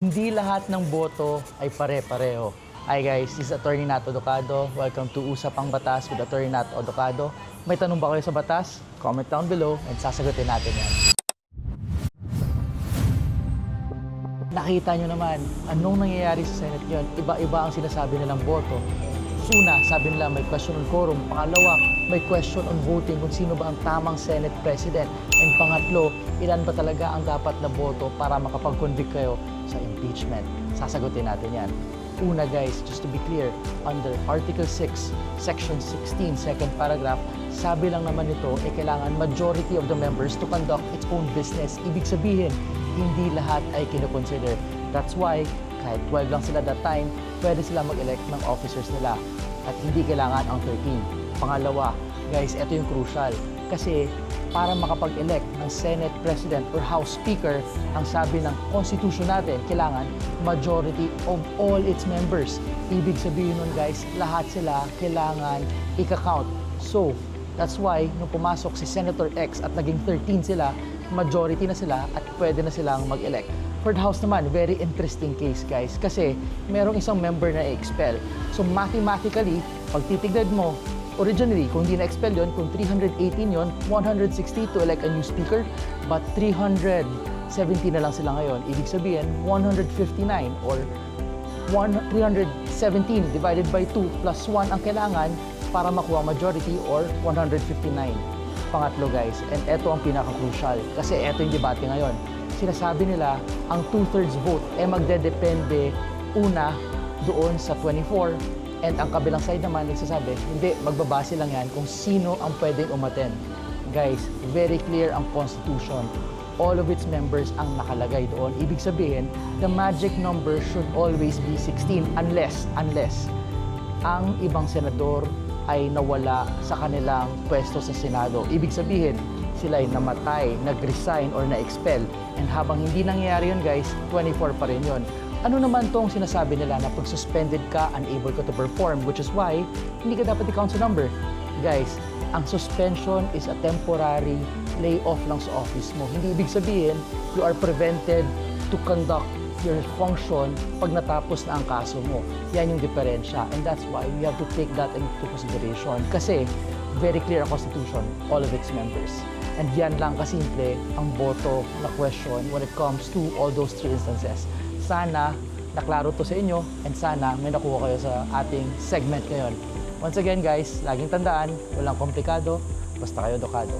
Hindi lahat ng boto ay pare-pareho. Hi guys, this is Attorney Nato Docado. Welcome to Usapang Batas with Attorney Nato Docado. May tanong ba kayo sa batas? Comment down below and sasagutin natin yan. Nakita nyo naman, anong nangyayari sa Senate ngayon? Iba-iba ang sinasabi nilang boto. Una, sabi nila may question on quorum. Pangalawa, may question on voting kung sino ba ang tamang Senate President. And pangatlo, ilan ba talaga ang dapat na boto para makapag-convict kayo sa impeachment. Sasagutin natin yan. Una guys, just to be clear, under Article 6, Section 16, second paragraph, sabi lang naman nito, kailangan majority of the members to conduct its own business. Ibig sabihin, hindi lahat ay kinoconsider. That's why, kahit 12 lang sila that time, pwede sila mag-elect ng officers nila. At hindi kailangan ang 13. Pangalawa, guys, ito yung crucial. Kasi para makapag-elect ng Senate President or House Speaker, ang sabi ng Constitution natin, kailangan majority of all its members. Ibig sabihin nun guys, lahat sila kailangan ika-count. So, that's why nung pumasok si Senator X at naging 13 sila, majority na sila at pwede na silang mag-elect. For the House naman, very interesting case guys kasi merong isang member na i-expel. So mathematically, pag titignan mo, originally, kung hindi na-expel yun, kung 318 yun, 160 to elect a new speaker, but 370 na lang sila ngayon. Ibig sabihin, 159 or 317 divided by 2 plus 1 ang kailangan para makuha majority or 159. Pangatlo guys, and eto ang pinaka-crucial kasi eto yung debate ngayon. Sinasabi nila, ang 2/3 vote ay magdedepende una doon sa 24 and ang kabilang side naman nagsasabi, hindi, magbabase lang yan kung sino ang pwedeng umattend. Guys, very clear ang Constitution. All of its members ang nakalagay doon. Ibig sabihin, the magic number should always be 16 unless ang ibang senador ay nawala sa kanilang pwesto sa Senado. Ibig sabihin, sila ay namatay, nag-resign or na-expel. And habang hindi nangyayari yun guys, 24 pa rin yun. Ano naman tong sinasabi nila na pag suspended ka, unable ka to perform, which is why hindi ka dapat i-count sa number. Guys, ang suspension is a temporary layoff lang sa office mo. Hindi ibig sabihin, you are prevented to conduct your function pag natapos na ang kaso mo. Yan yung diferensya. And that's why we have to take that into consideration. Kasi, very clear ang Constitution, all of its members. And yan lang kasimple ang boto na question when it comes to all those three instances. Sana naklaro to sa inyo and sana may nakuha kayo sa ating segment ngayon. Once again guys, laging tandaan, walang komplikado, basta kayo dokado.